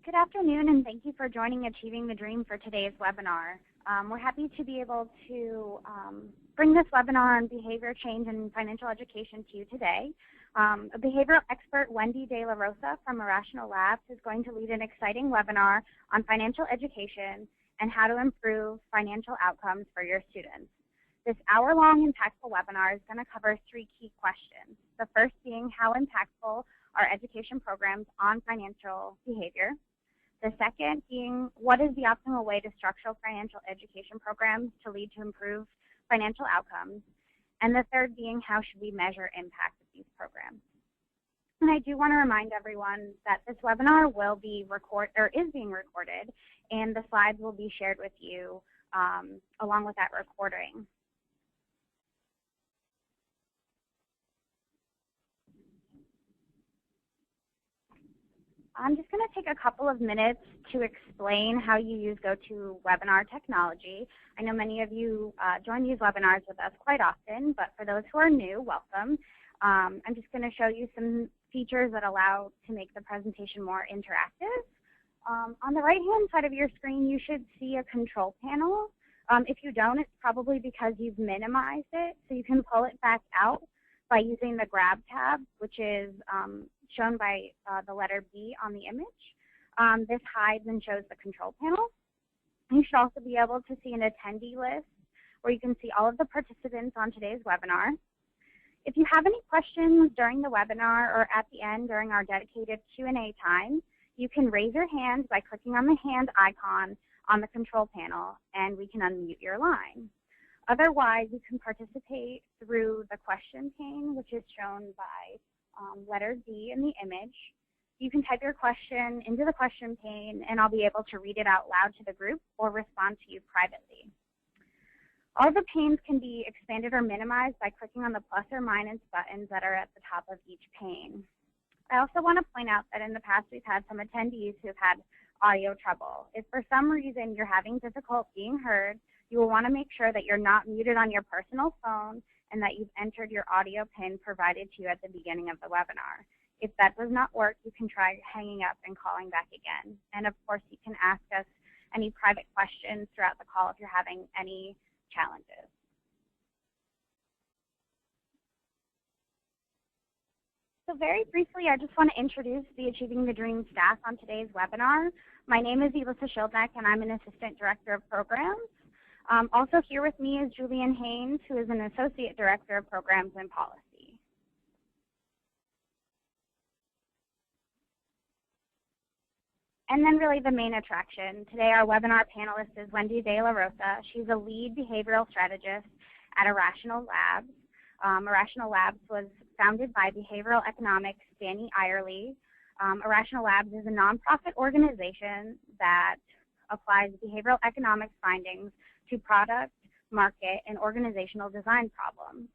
Good afternoon, and thank you for joining Achieving the Dream for today's webinar. We're happy to be able to bring this webinar on behavior change and financial education to you today. A behavioral expert, Wendy De La Rosa from Irrational Labs, is going to lead an exciting webinar on financial education and how to improve financial outcomes for your students. This hour-long impactful webinar is going to cover 3 key questions. The first being how impactful are education programs on financial behavior. The second being what is the optimal way to structure financial education programs to lead to improved financial outcomes. And the third being how should we measure impact of these programs. And I do want to remind everyone that this webinar will be is being recorded, and the slides will be shared with you along with that recording. I'm just going to take a couple of minutes to explain how you use GoToWebinar technology. I know many of you join these webinars with us quite often, but for those who are new, welcome. I'm just going to show you some features that allow to make the presentation more interactive. On the right-hand side of your screen, you should see a control panel. If you don't, it's probably because you've minimized it, so you can pull it back out by using the Grab tab, which is shown by the letter B on the image. This hides and shows the control panel. You should also be able to see an attendee list where you can see all of the participants on today's webinar. If you have any questions during the webinar or at the end during our dedicated Q&A time, you can raise your hand by clicking on the hand icon on the control panel, and we can unmute your line. Otherwise, you can participate through the question pane, which is shown by letter D in the image. You can type your question into the question pane, and I'll be able to read it out loud to the group or respond to you privately. All the panes can be expanded or minimized by clicking on the plus or minus buttons that are at the top of each pane. I also want to point out that in the past we've had some attendees who have had audio trouble. If for some reason you're having difficulty being heard, you will want to make sure that you're not muted on your personal phone and that you've entered your audio PIN provided to you at the beginning of the webinar. If that does not work, you can try hanging up and calling back again. And of course, you can ask us any private questions throughout the call if you're having any challenges. So very briefly, I just want to introduce the Achieving the Dream staff on today's webinar. My name is Elissa Schildneck, and I'm an Assistant Director of Programs. Also here with me is Julian Haynes, who is an Associate Director of Programs and Policy. And then really the main attraction. Today our webinar panelist is Wendy De La Rosa. She's a lead behavioral strategist at Irrational Labs. Irrational Labs was founded by behavioral economics Danny Irely. Irrational Labs is a nonprofit organization that applies behavioral economics findings to product, market, and organizational design problems.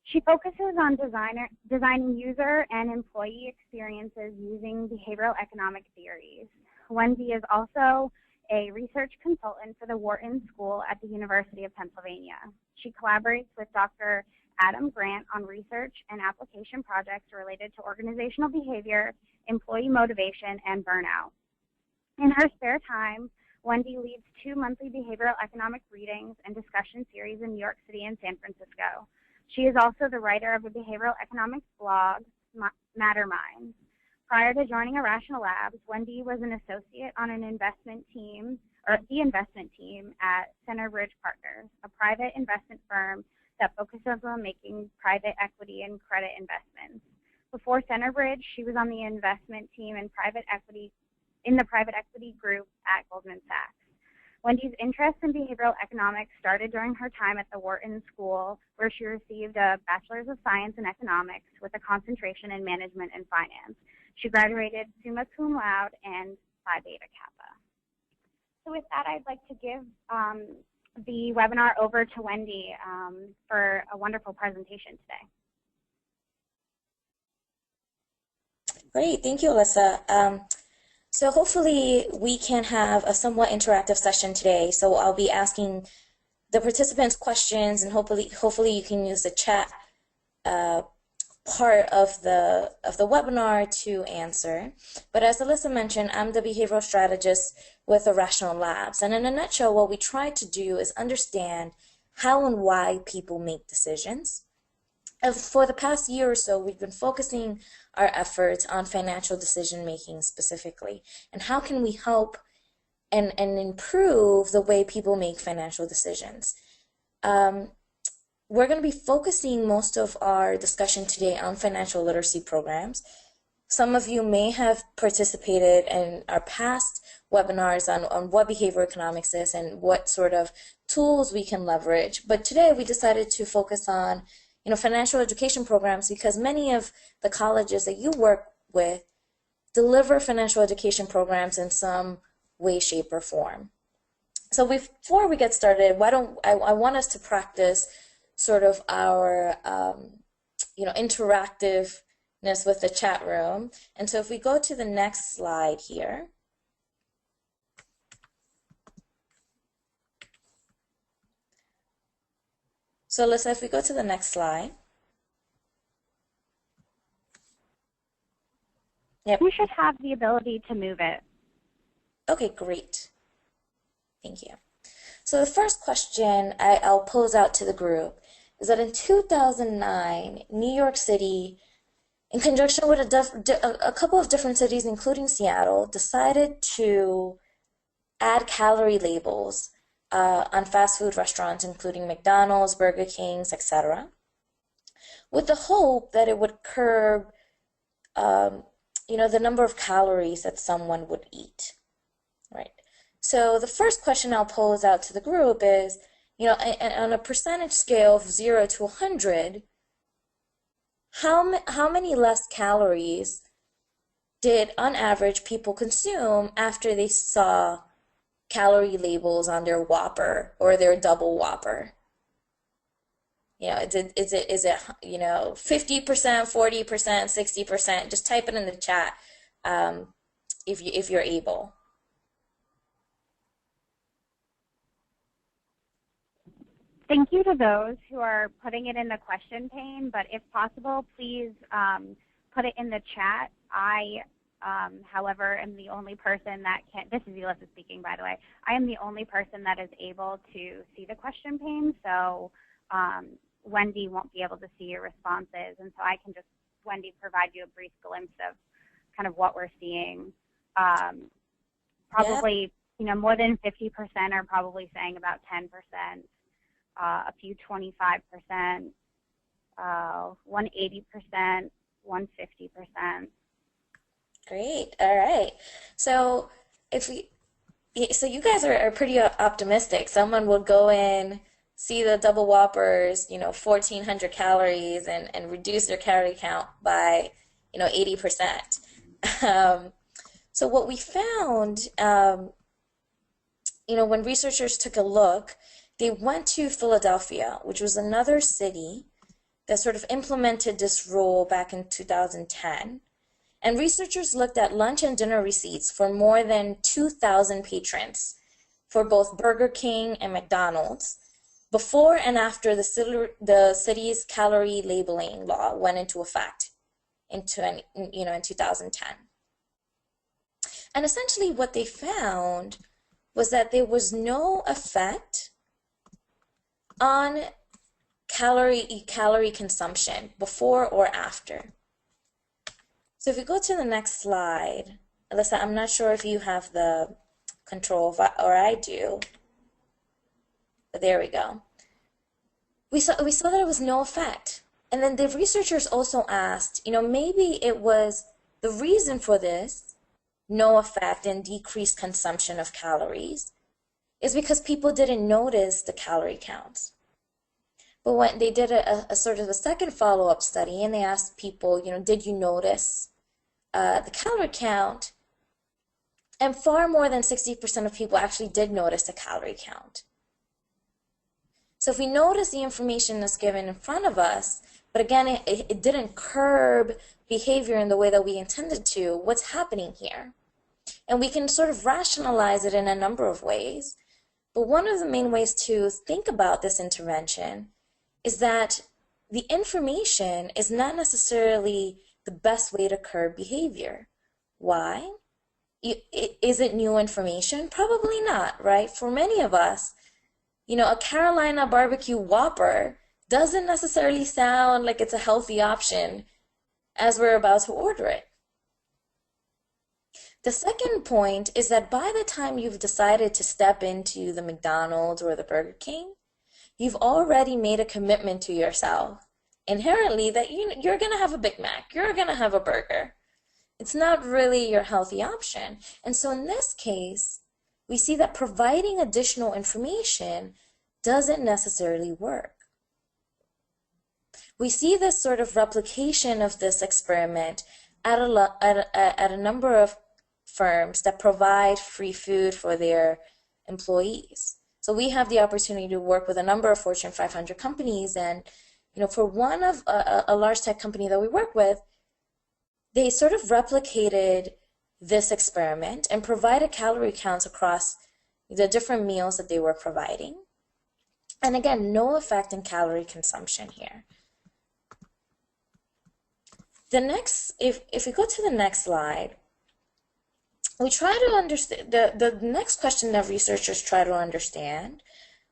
She focuses on designing user and employee experiences using behavioral economic theories. Wendy is also a research consultant for the Wharton School at the University of Pennsylvania. She collaborates with Dr. Adam Grant on research and application projects related to organizational behavior, employee motivation, and burnout. In her spare time, Wendy leads 2 monthly behavioral economic readings and discussion series in New York City and San Francisco. She is also the writer of a behavioral economics blog, Matterminds. Prior to joining Irrational Labs, Wendy was an associate on the investment team at Centerbridge Partners, a private investment firm that focuses on making private equity and credit investments. Before Centerbridge, she was on the investment team in the private equity group at Goldman Sachs. Wendy's interest in behavioral economics started during her time at the Wharton School, where she received a Bachelor's of Science in Economics with a concentration in Management and Finance. She graduated summa cum laude and Phi Beta Kappa. So with that, I'd like to give the webinar over to Wendy for a wonderful presentation today. Great, thank you, Alyssa. So hopefully we can have a somewhat interactive session today. So I'll be asking the participants questions, and hopefully you can use the chat part of the webinar to answer. But as Alyssa mentioned, I'm the behavioral strategist with Irrational Labs. And in a nutshell, what we try to do is understand how and why people make decisions. And for the past year or so, we've been focusing our efforts on financial decision making specifically. And how can we help and improve the way people make financial decisions? We're going to be focusing most of our discussion today on financial literacy programs. Some of you may have participated in our past webinars on what behavioral economics is and what sort of tools we can leverage. But today we decided to focus on, financial education programs because many of the colleges that you work with deliver financial education programs in some way, shape, or form. So before we get started, I want us to practice sort of our interactiveness with the chat room. And so if we go to the next slide here. So Alyssa, if we go to the next slide. Yep. You should have the ability to move it. Okay, great. Thank you. So the first question I'll pose out to the group is that in 2009, New York City, in conjunction with a couple of different cities, including Seattle, decided to add calorie labels on fast food restaurants, including McDonald's, Burger King's, etc., with the hope that it would curb, the number of calories that someone would eat, right? So the first question I'll pose out to the group is, on a percentage scale of 0 to 100, how many less calories did, on average, people consume after they saw calorie labels on their Whopper or their double Whopper? Is it 50%, 40%, 60%? Just type it in the chat if you're able. Thank you to those who are putting it in the question pane, but if possible, please put it in the chat. I, however, am the only person that can, this is Alyssa speaking, by the way, I am the only person that is able to see the question pane, so Wendy won't be able to see your responses, and so I can just, Wendy, provide you a brief glimpse of kind of what we're seeing. Probably, more than 50% are probably saying about 10%. A few 25%, 180%, 150%. Great. All right. So so you guys are pretty optimistic. Someone will go in, see the double Whoppers, 1,400 calories, and reduce their calorie count by 80%. So what we found, when researchers took a look, they went to Philadelphia, which was another city that sort of implemented this rule back in 2010. And researchers looked at lunch and dinner receipts for more than 2,000 patrons for both Burger King and McDonald's before and after the city's calorie labeling law went into effect in 2010. And essentially what they found was that there was no effect on calorie consumption before or after. So if we go to the next slide, Alyssa, I'm not sure if you have the control, or I do. But there we go. We saw that there was no effect. And then the researchers also asked, maybe it was the reason for this no effect and decreased consumption of calories is because people didn't notice the calorie counts. But when they did a sort of a second follow-up study and they asked people, did you notice the calorie count? And far more than 60% of people actually did notice the calorie count. So if we notice the information that's given in front of us, but again, it didn't curb behavior in the way that we intended to, what's happening here? And we can sort of rationalize it in a number of ways. But one of the main ways to think about this intervention is that the information is not necessarily the best way to curb behavior. Why? Is it new information? Probably not, right? For many of us, a Carolina barbecue Whopper doesn't necessarily sound like it's a healthy option as we're about to order it. The second point is that by the time you've decided to step into the McDonald's or the Burger King, you've already made a commitment to yourself inherently that you're going to have a Big Mac, you're going to have a burger. It's not really your healthy option. And so in this case, we see that providing additional information doesn't necessarily work. We see this sort of replication of this experiment at a number of firms that provide free food for their employees. So we have the opportunity to work with a number of Fortune 500 companies, and for one of a large tech company that we work with, they sort of replicated this experiment and provided calorie counts across the different meals that they were providing. And again, no effect in calorie consumption here. The next, if we go to the next slide, we try to understand, the next question that researchers try to understand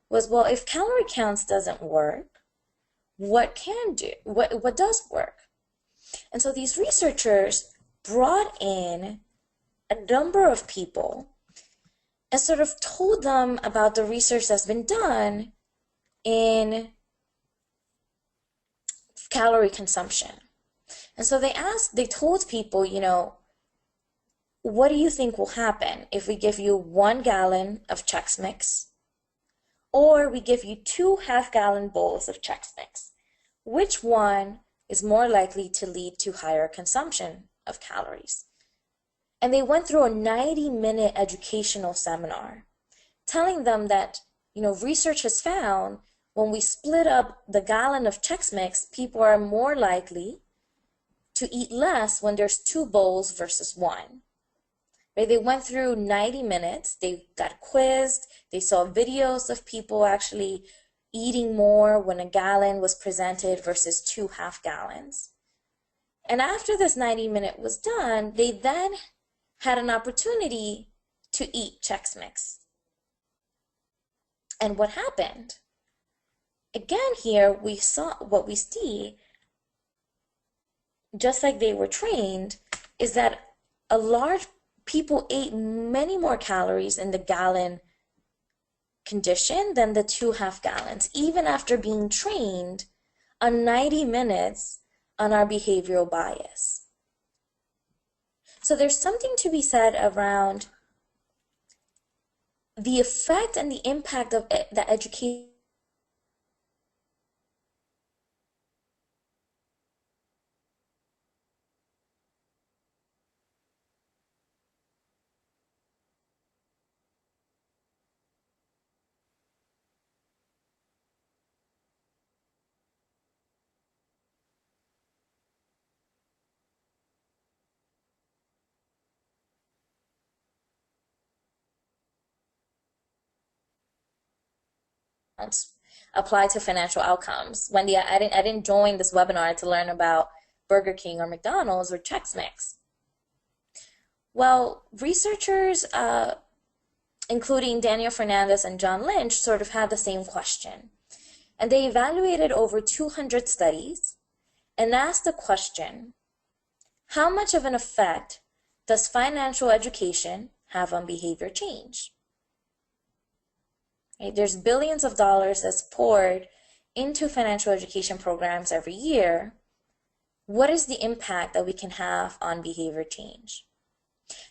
was, well, if calorie counts doesn't work, what does work? And so these researchers brought in a number of people and sort of told them about the research that's been done in calorie consumption. And so they told people, what do you think will happen if we give you 1 gallon of Chex Mix or we give you 2 half-gallon bowls of Chex Mix? Which one is more likely to lead to higher consumption of calories? And they went through a 90-minute educational seminar telling them that, research has found when we split up the gallon of Chex Mix, people are more likely to eat less when there's 2 bowls versus 1. Right? They went through 90 minutes, they got quizzed, they saw videos of people actually eating more when a gallon was presented versus 2 half gallons. And after this 90-minute was done, they then had an opportunity to eat Chex Mix. And what happened? Again, here we saw what we see, just like they were trained, is that people ate many more calories in the gallon condition than the 2 half gallons, even after being trained on 90 minutes on our behavioral bias. So there's something to be said around the effect and the impact of the education apply to financial outcomes. Wendy, I didn't join this webinar to learn about Burger King or McDonald's or Chex Mix. Well, researchers, including Daniel Fernandez and John Lynch, sort of had the same question. And they evaluated over 200 studies and asked the question, how much of an effect does financial education have on behavior change? Right? There's billions of dollars that's poured into financial education programs every year. What is the impact that we can have on behavior change?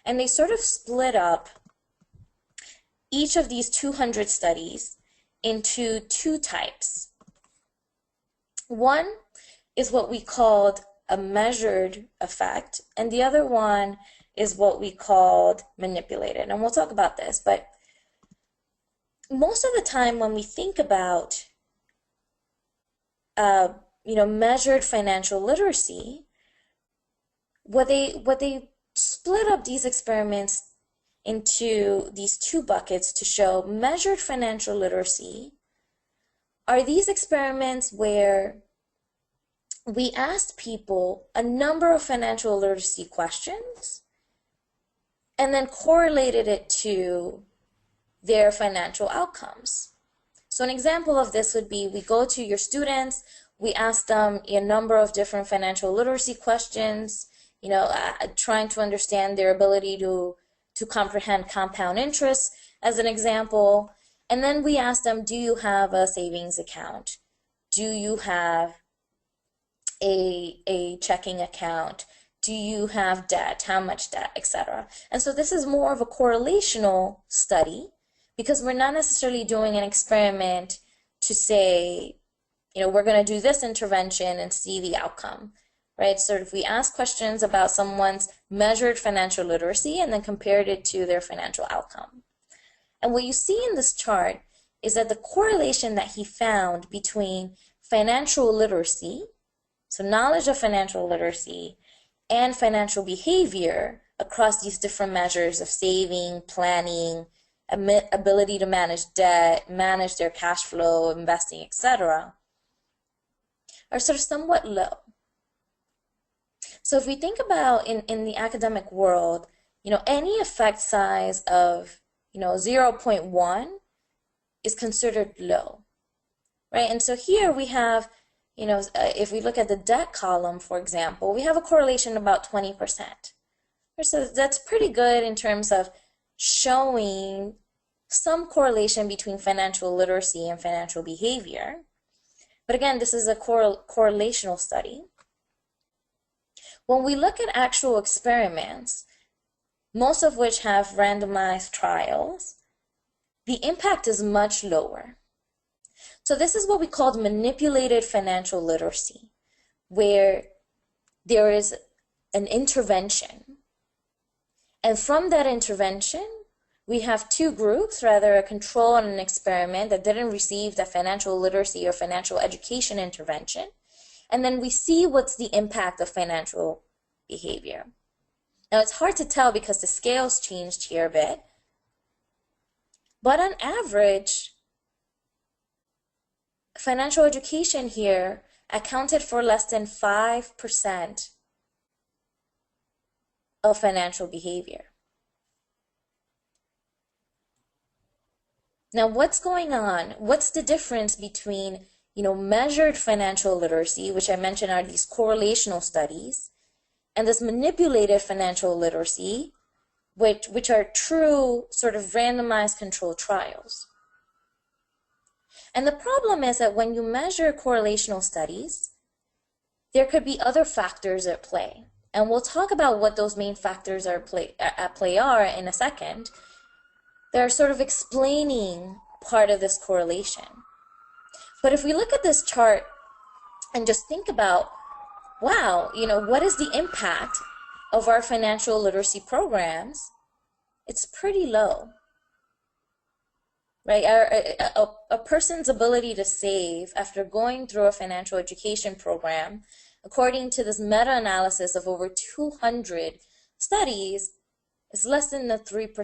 And they sort of split up each of these 200 studies into 2 types. One is what we called a measured effect, and the other one is what we called manipulated. And we'll talk about this, but most of the time when we think about measured financial literacy, what they split up these experiments into these 2 buckets to show measured financial literacy are these experiments where we asked people a number of financial literacy questions and then correlated it to their financial outcomes. So an example of this would be, we go to your students, we ask them a number of different financial literacy questions, trying to understand their ability to comprehend compound interest as an example. And then we ask them, do you have a savings account? Do you have a checking account? Do you have debt? How much debt, etc.? And so this is more of a correlational study, because we're not necessarily doing an experiment to say, we're going to do this intervention and see the outcome, right? So if we ask questions about someone's measured financial literacy and then compared it to their financial outcome. And what you see in this chart is that the correlation that he found between financial literacy, so knowledge of financial literacy, and financial behavior across these different measures of saving, planning, ability to manage debt, manage their cash flow, investing, etc., are sort of somewhat low. So if we think about in the academic world, any effect size of 0.1 is considered low, right? And so here we have, if we look at the debt column, for example, we have a correlation about 20%. So that's pretty good in terms of showing some correlation between financial literacy and financial behavior. But again, this is a correlational study. When we look at actual experiments, most of which have randomized trials, the impact is much lower. So this is what we call manipulated financial literacy, where there is an intervention. And from that intervention, we have two groups, rather a control and an experiment, that didn't receive the financial literacy or financial education intervention. And then we see what's the impact of financial behavior. Now it's hard to tell because the scales changed here a bit. But on average, financial education here accounted for less than 5% of financial behavior. Now, what's going on? What's the difference between, measured financial literacy, which I mentioned are these correlational studies, and this manipulated financial literacy, which are true sort of randomized controlled trials? And the problem is that when you measure correlational studies, there could be other factors at play. And we'll talk about what those main factors at play are in a second. They're sort of explaining part of this correlation. But if we look at this chart and just think about, wow, what is the impact of our financial literacy programs? It's pretty low, right? A person's ability to save after going through a financial education program, according to this meta-analysis of over 200 studies, is less than the 3%.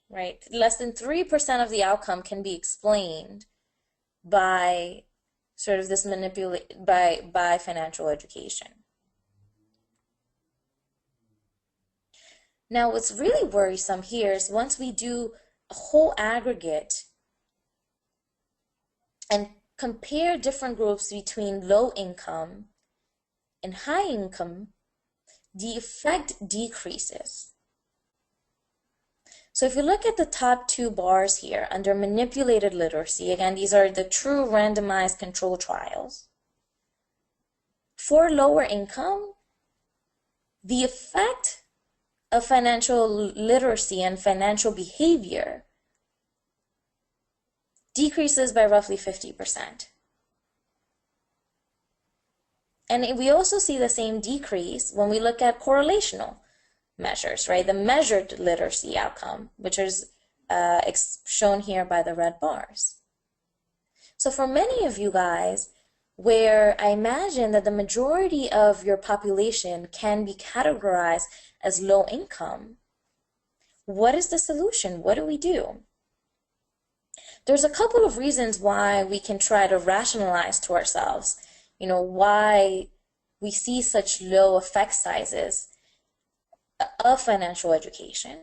Right? Less than 3% of the outcome can be explained by sort of this by financial education. Now, what's really worrisome here is once we do a whole aggregate and compare different groups between low income and high income, the effect decreases. So if you look at the top two bars here under manipulated literacy, again, these are the true randomized control trials. For lower income, the effect of financial literacy and financial behavior decreases by roughly 50%. And we also see the same decrease when we look at correlational measures, right? The measured literacy outcome, which is shown here by the red bars. So for many of you guys, where I imagine that the majority of your population can be categorized as low income, what is the solution? What do we do? There's a couple of reasons why we can try to rationalize to ourselves why we see such low effect sizes of financial education.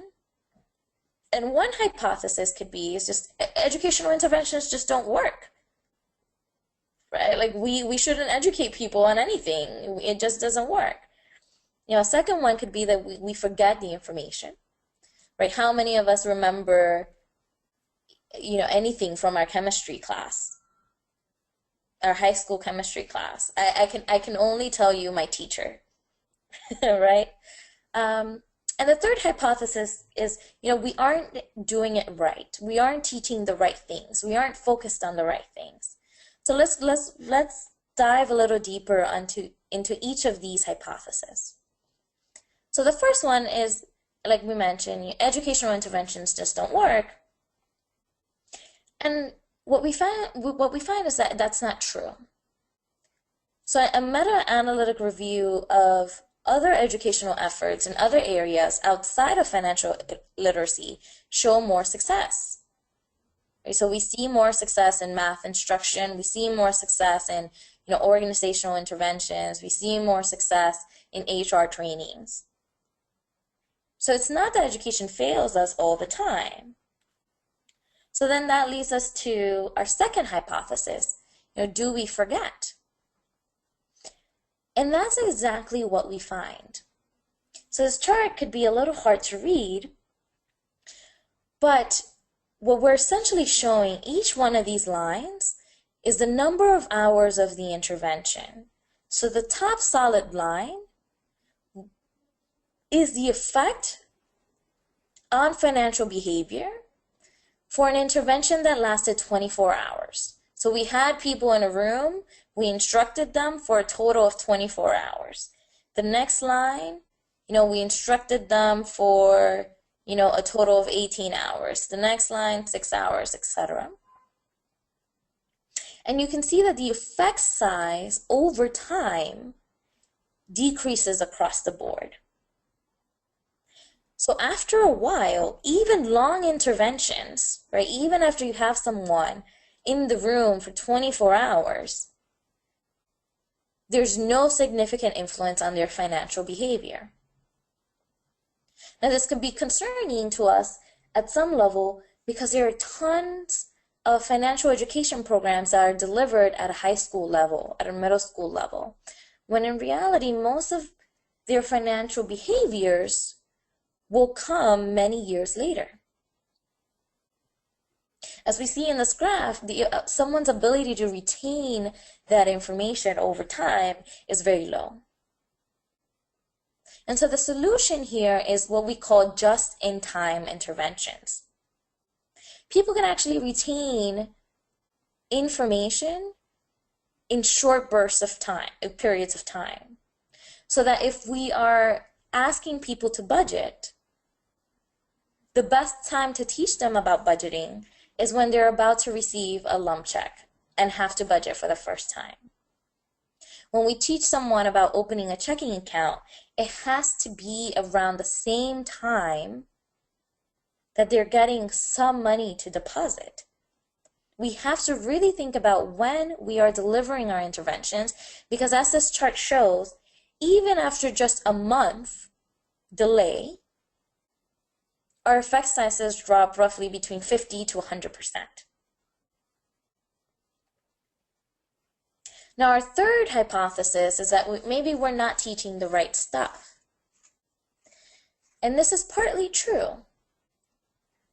And one hypothesis could be is just educational interventions just don't work, right? Like we shouldn't educate people on anything. It just doesn't work. A second one could be that we forget the information, right? How many of us remember, anything from our chemistry class, our high school chemistry class? I can only tell you my teacher, right? And the third hypothesis is, we aren't doing it right. We aren't teaching the right things. We aren't focused on the right things. So let's dive a little deeper into each of these hypotheses. So the first one is, like we mentioned, educational interventions just don't work. And what we find is that that's not true. So a meta-analytic review of other educational efforts in other areas outside of financial literacy show more success. Right? So we see more success in math instruction. We see more success in organizational interventions. We see more success in HR trainings. So it's not that education fails us all the time. So then that leads us to our second hypothesis. Do we forget? And that's exactly what we find. So this chart could be a little hard to read, but what we're essentially showing, each one of these lines is the number of hours of the intervention. So the top solid line is the effect on financial behavior for an intervention that lasted 24 hours. So we had people in a room, we instructed them for a total of 24 hours. The next line, we instructed them for, a total of 18 hours. The next line, 6 hours, etc. And you can see that the effect size over time decreases across the board. So after a while, even long interventions, right, even after you have someone in the room for 24 hours, there's no significant influence on their financial behavior. Now, this could be concerning to us at some level because there are tons of financial education programs that are delivered at a high school level, at a middle school level, when in reality, most of their financial behaviors will come many years later. As we see in this graph, someone's ability to retain that information over time is very low. And so the solution here is what we call just-in-time interventions. People can actually retain information in short bursts of time, periods of time. So that if we are asking people to budget, the best time to teach them about budgeting is when they're about to receive a lump check and have to budget for the first time. When we teach someone about opening a checking account, it has to be around the same time that they're getting some money to deposit. We have to really think about when we are delivering our interventions, because as this chart shows, even after just a month delay, our effect sizes drop roughly between 50 to 100%. Now, our third hypothesis is that maybe we're not teaching the right stuff. And this is partly true.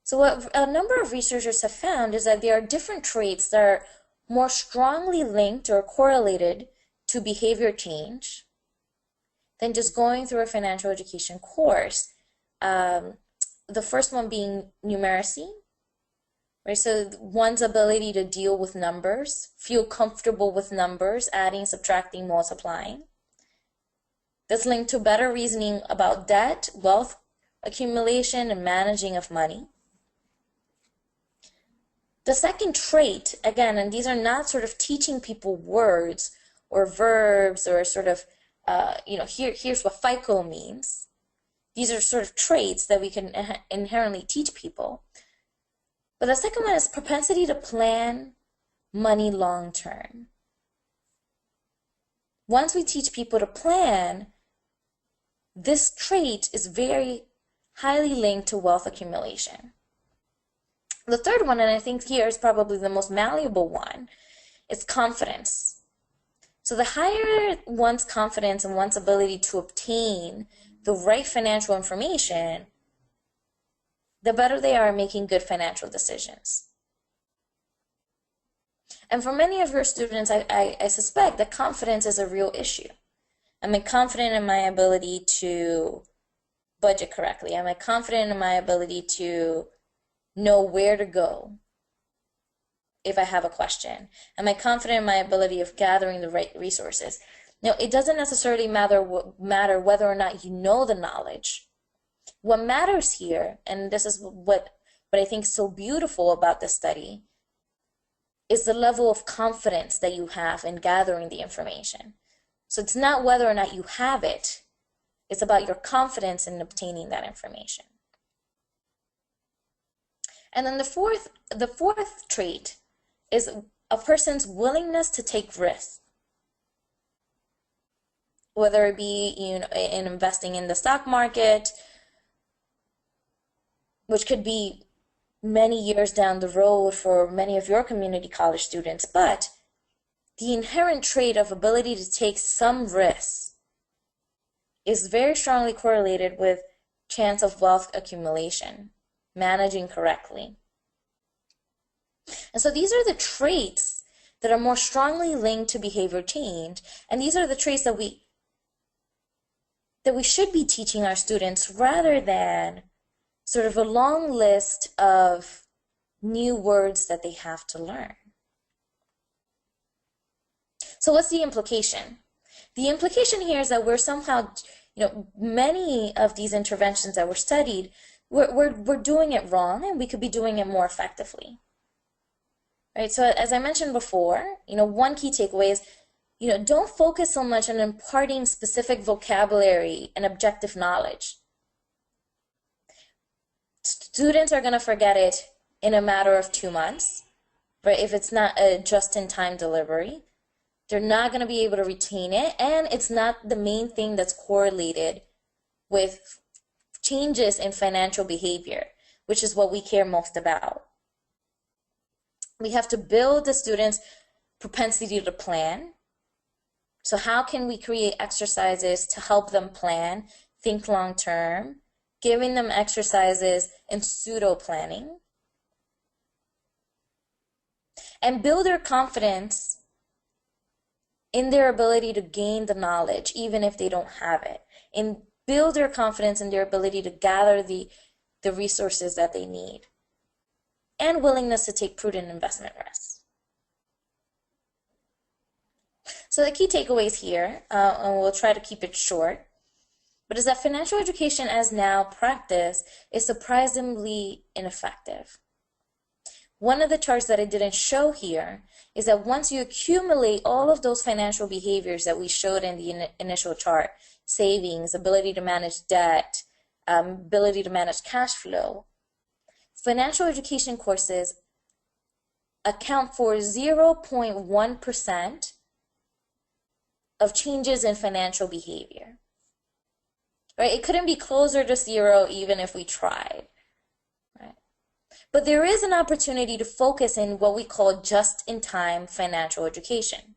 So what a number of researchers have found is that there are different traits that are more strongly linked or correlated to behavior change than just going through a financial education course. The first one being numeracy, right? So one's ability to deal with numbers, feel comfortable with numbers, adding, subtracting, multiplying. That's linked to better reasoning about debt, wealth accumulation, and managing of money. The second trait, again, and these are not sort of teaching people words or verbs or sort of, here's what FICO means. These are sort of traits that we can inherently teach people. But the second one is propensity to plan money long term. once we teach people to plan, this trait is very highly linked to wealth accumulation. The third one, and I think here is probably the most malleable one, is confidence. So the higher one's confidence and one's ability to obtain the right financial information, the better they are at making good financial decisions. And for many of your students, I suspect that confidence is a real issue. Am I confident in my ability to budget correctly? Am I confident in my ability to know where to go if I have a question? Am I confident in my ability of gathering the right resources? Now, it doesn't necessarily matter whether or not you know the knowledge. What matters here, and this is what I think is so beautiful about this study, is the level of confidence that you have in gathering the information. So it's not whether or not you have it, it's about your confidence in obtaining that information. And then the fourth trait is a person's willingness to take risks, whether it be in investing in the stock market, which could be many years down the road for many of your community college students, but the inherent trait of ability to take some risks is very strongly correlated with chance of wealth accumulation, managing correctly. And so these are the traits that are more strongly linked to behavior change, and these are the traits that we should be teaching our students rather than sort of a long list of new words that they have to learn. So what's the implication? The implication here is that we're somehow, many of these interventions that were studied, we're doing it wrong, and we could be doing it more effectively. Right? So as I mentioned before, one key takeaway is, don't focus so much on imparting specific vocabulary and objective knowledge. Students are going to forget it in a matter of 2 months, right? If it's not a just-in-time delivery, they're not going to be able to retain it, and it's not the main thing that's correlated with changes in financial behavior, which is what we care most about. We have to build the students' propensity to plan. So how can we create exercises to help them plan, think long-term, giving them exercises in pseudo-planning, and build their confidence in their ability to gain the knowledge, even if they don't have it, and build their confidence in their ability to gather the resources that they need, and willingness to take prudent investment risks. So the key takeaways here, and we'll try to keep it short, but is that financial education as now practiced is surprisingly ineffective. One of the charts that I didn't show here is that once you accumulate all of those financial behaviors that we showed in the initial chart, savings, ability to manage debt, ability to manage cash flow, financial education courses account for 0.1% of changes in financial behavior. Right? It couldn't be closer to 0 even if we tried. Right? But there is an opportunity to focus in what we call just-in-time financial education,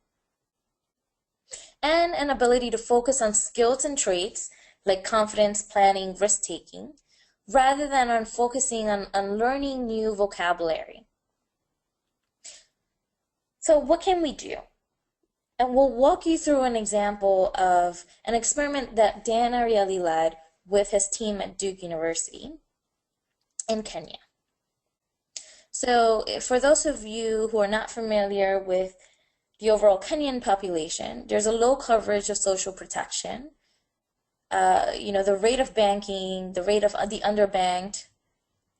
and an ability to focus on skills and traits like confidence, planning, risk-taking, rather than on focusing on learning new vocabulary. So what can we do? And we'll walk you through an example of an experiment that Dan Ariely led with his team at Duke University in Kenya. So for those of you who are not familiar with the overall Kenyan population, there's a low coverage of social protection. The rate of banking, the rate of the underbanked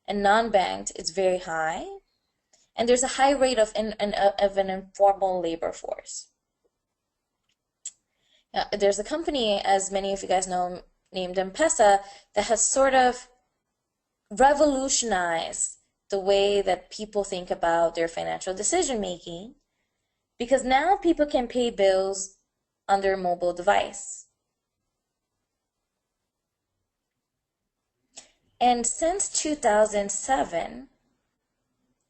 and non-banked is very high. And there's a high rate of an informal labor force. There's a company, as many of you guys know, named M-Pesa, that has sort of revolutionized the way that people think about their financial decision making, because now people can pay bills on their mobile device. And since 2007,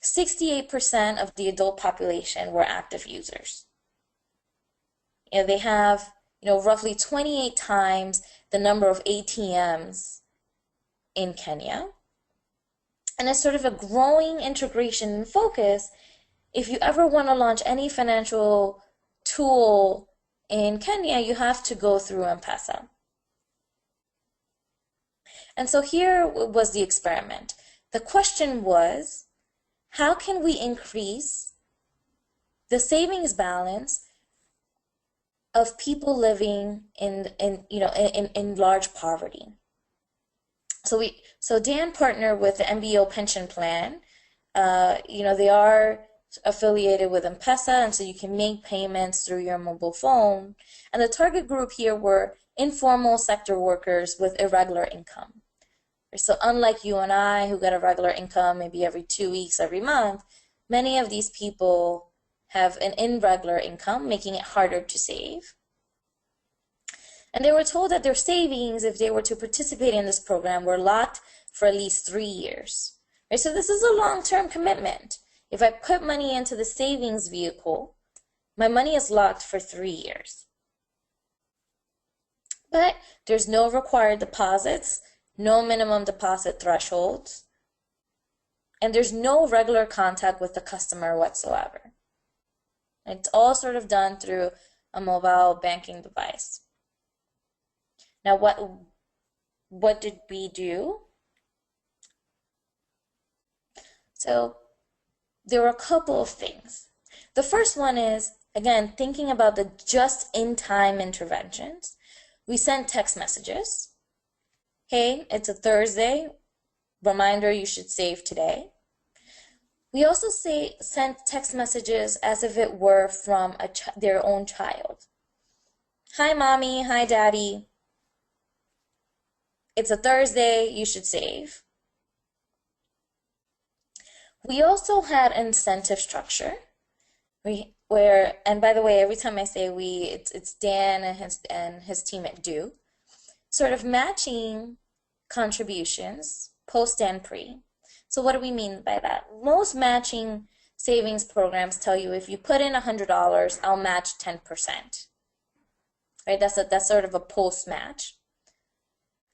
68% of the adult population were active users. They have, roughly 28 times the number of ATMs in Kenya. And it's sort of a growing integration and focus. If you ever want to launch any financial tool in Kenya, you have to go through M-Pesa. And so here was the experiment. The question was, how can we increase the savings balance of people living in large poverty? So Dan partnered with the MBO pension plan. They are affiliated with M-Pesa, and so you can make payments through your mobile phone. And the target group here were informal sector workers with irregular income. So unlike you and I, who get a regular income maybe every 2 weeks, every month, many of these people have an irregular income, making it harder to save. And they were told that their savings, if they were to participate in this program, were locked for at least 3 years. Right? So this is a long-term commitment. If I put money into the savings vehicle, my money is locked for 3 years. But there's no required deposits, no minimum deposit thresholds, and there's no regular contact with the customer whatsoever. It's all sort of done through a mobile banking device. Now, what did we do? So there were a couple of things. The first one is, again, thinking about the just-in-time interventions. We sent text messages. Hey, it's a Thursday. Reminder, you should save today. We also sent text messages as if it were from their own child. Hi, Mommy. Hi, Daddy. It's a Thursday. You should save. We also had incentive structure. And by the way, every time I say we, it's Dan and his team at Do. Sort of matching contributions, post and pre. So what do we mean by that? Most matching savings programs tell you if you put in $100, I'll match 10%. Right? That's sort of a post match.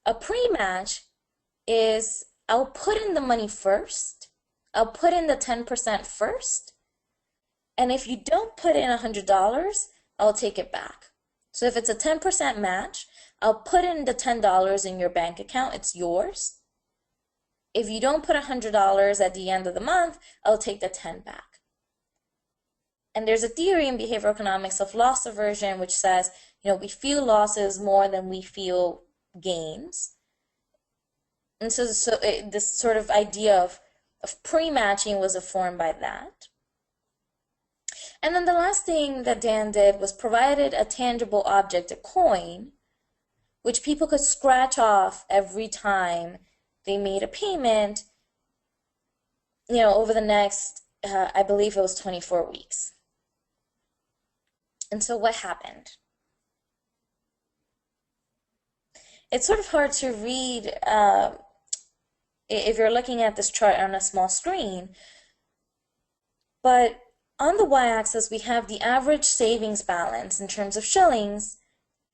A pre-match is I'll put in the money first. I'll put in the 10% first. And if you don't put in $100, I'll take it back. So if it's a 10% match, I'll put in the $10 in your bank account. It's yours. If you don't put $100 at the end of the month, I'll take the 10 back. And there's a theory in behavioral economics of loss aversion, which says, we feel losses more than we feel gains. And so this sort of idea of pre-matching was informed by that. And then the last thing that Dan did was provided a tangible object, a coin, which people could scratch off every time they made a payment, over the next, I believe it was 24 weeks. And so what happened? It's sort of hard to read if you're looking at this chart on a small screen, but on the y-axis we have the average savings balance in terms of shillings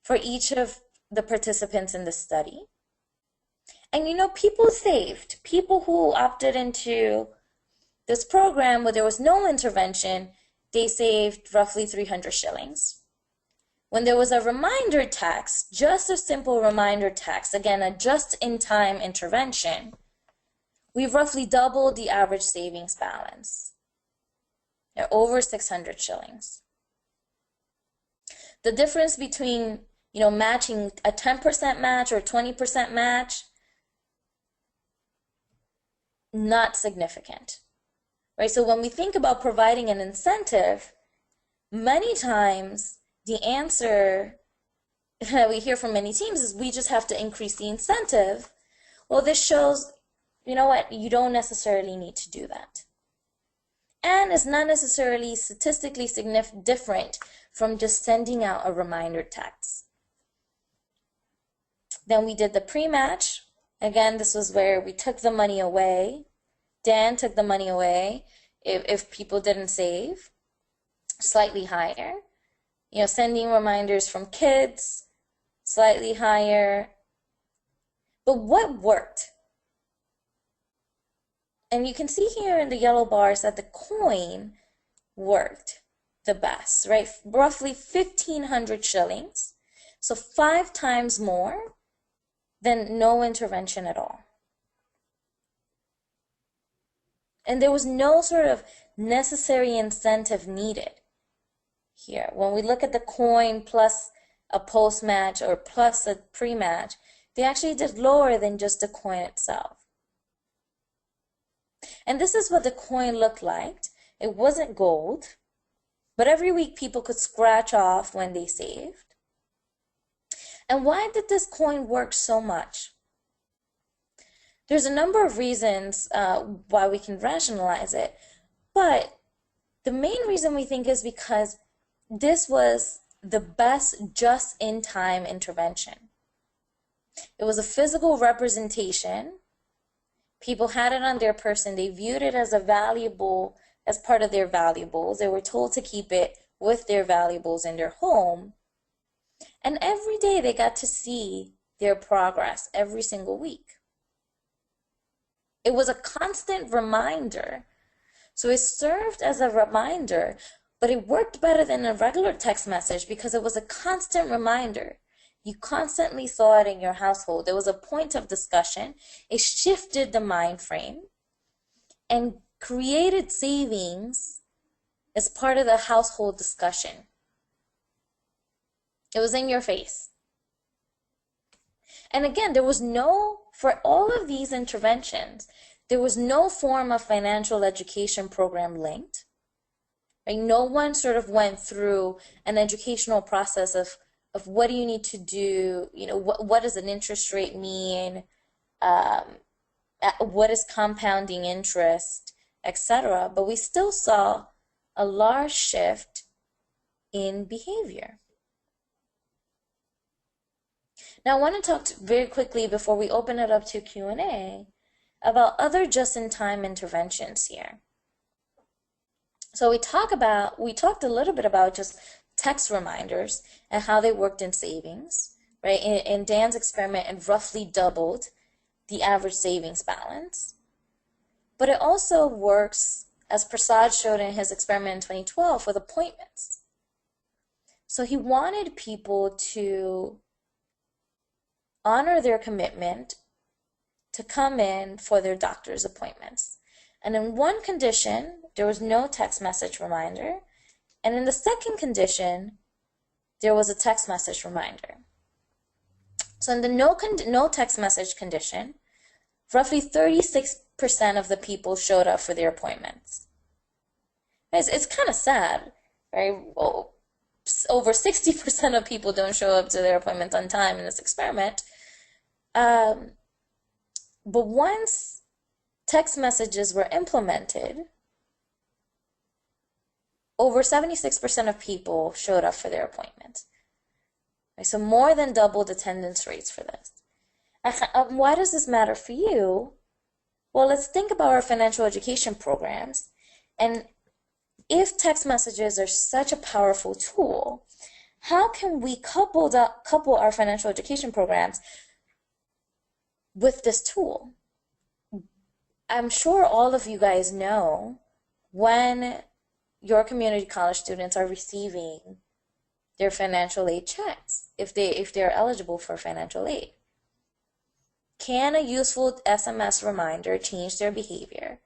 for each of the participants in the study. And people saved. People who opted into this program where there was no intervention, they saved roughly 300 shillings. When there was a reminder text, just a simple reminder text, again, a just-in-time intervention, we roughly doubled the average savings balance. They're over 600 shillings. The difference between, matching a 10% match or 20% match, not significant, right? So when we think about providing an incentive, many times the answer that we hear from many teams is we just have to increase the incentive. Well, this shows, you don't necessarily need to do that. And it's not necessarily statistically different from just sending out a reminder text. Then we did the pre-match. Again, this was where we took the money away. Dan took the money away if people didn't save. Slightly higher. Sending reminders from kids, slightly higher. But what worked? And you can see here in the yellow bars that the coin worked the best, right? Roughly 1,500 shillings. So 5 times more than no intervention at all. And there was no sort of necessary incentive needed here. When we look at the coin plus a post-match or plus a pre-match, they actually did lower than just the coin itself. And this is what the coin looked like. It wasn't gold, but every week people could scratch off when they saved. And why did this coin work so much? There's a number of reasons why we can rationalize it, but the main reason we think is because this was the best just-in-time intervention. It was a physical representation. People had it on their person. They viewed it as as part of their valuables. They were told to keep it with their valuables in their home. And every day they got to see their progress every single week. It was a constant reminder. So it served as a reminder, but it worked better than a regular text message because it was a constant reminder. You constantly saw it in your household. There was a point of discussion. It shifted the mind frame and created savings as part of the household discussion. It was in your face. And again, for all of these interventions, there was no form of financial education program linked. Right? No one sort of went through an educational process of what do you need to do, what does an interest rate mean, what is compounding interest, etc. But we still saw a large shift in behavior. Now I want to talk very quickly before we open it up to Q&A about other just-in-time interventions here. So we talked a little bit about just text reminders and how they worked in savings, right? In Dan's experiment, it roughly doubled the average savings balance. But it also works, as Prasad showed in his experiment in 2012, with appointments. So he wanted people to honor their commitment to come in for their doctor's appointments. And in one condition, there was no text message reminder. And in the second condition, there was a text message reminder. So in the no text message condition, roughly 36% of the people showed up for their appointments. It's kind of sad, right? Well, over 60% of people don't show up to their appointments on time in this experiment. But once text messages were implemented, over 76% of people showed up for their appointments. Right, so more than doubled attendance rates for this. Why does this matter for you? Well, let's think about our financial education programs. And if text messages are such a powerful tool, how can we couple our financial education programs with this tool? I'm sure all of you guys know when your community college students are receiving their financial aid checks, if they're eligible for financial aid. Can a useful SMS reminder change their behavior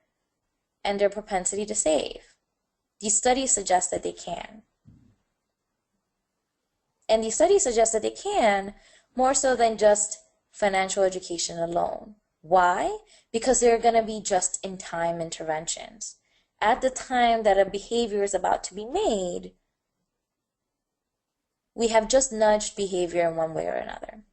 and their propensity to save? These studies suggest that they can. And these studies suggest that they can more so than just financial education alone. Why? Because they're going to be just-in-time interventions. At the time that a behavior is about to be made, we have just nudged behavior in one way or another.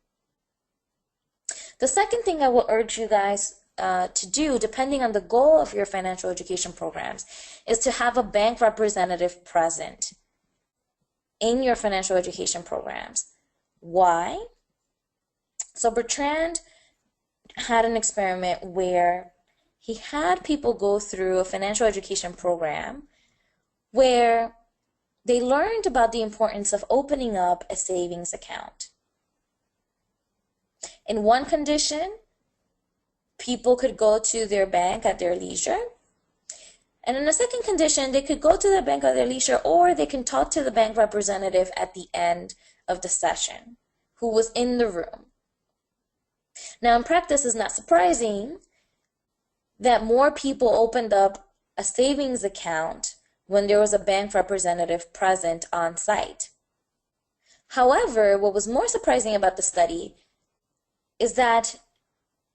The second thing I will urge you guys to do, depending on the goal of your financial education programs, is to have a bank representative present in your financial education programs. Why? So Bertrand had an experiment where he had people go through a financial education program where they learned about the importance of opening up a savings account. In one condition, people could go to their bank at their leisure. And in the second condition, they could go to the bank at their leisure, or they can talk to the bank representative at the end of the session who was in the room. Now, in practice, it's not surprising that more people opened up a savings account when there was a bank representative present on site. However, what was more surprising about the study is that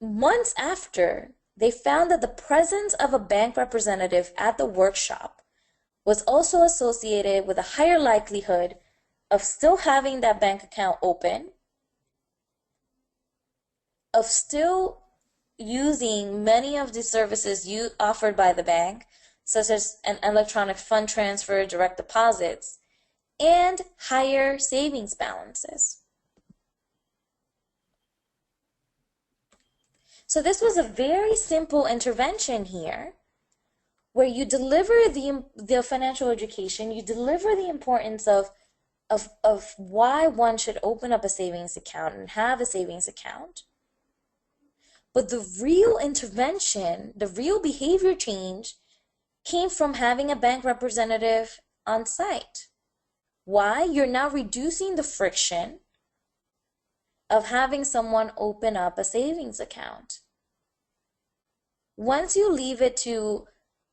months after, they found that the presence of a bank representative at the workshop was also associated with a higher likelihood of still having that bank account open, of still using many of the services offered by the bank, such as an electronic fund transfer, direct deposits, and higher savings balances. So this was a very simple intervention here where you deliver the financial education, you deliver the importance of why one should open up a savings account and have a savings account. But the real intervention, the real behavior change came from having a bank representative on site. Why? You're now reducing the friction of having someone open up a savings account. Once you leave it to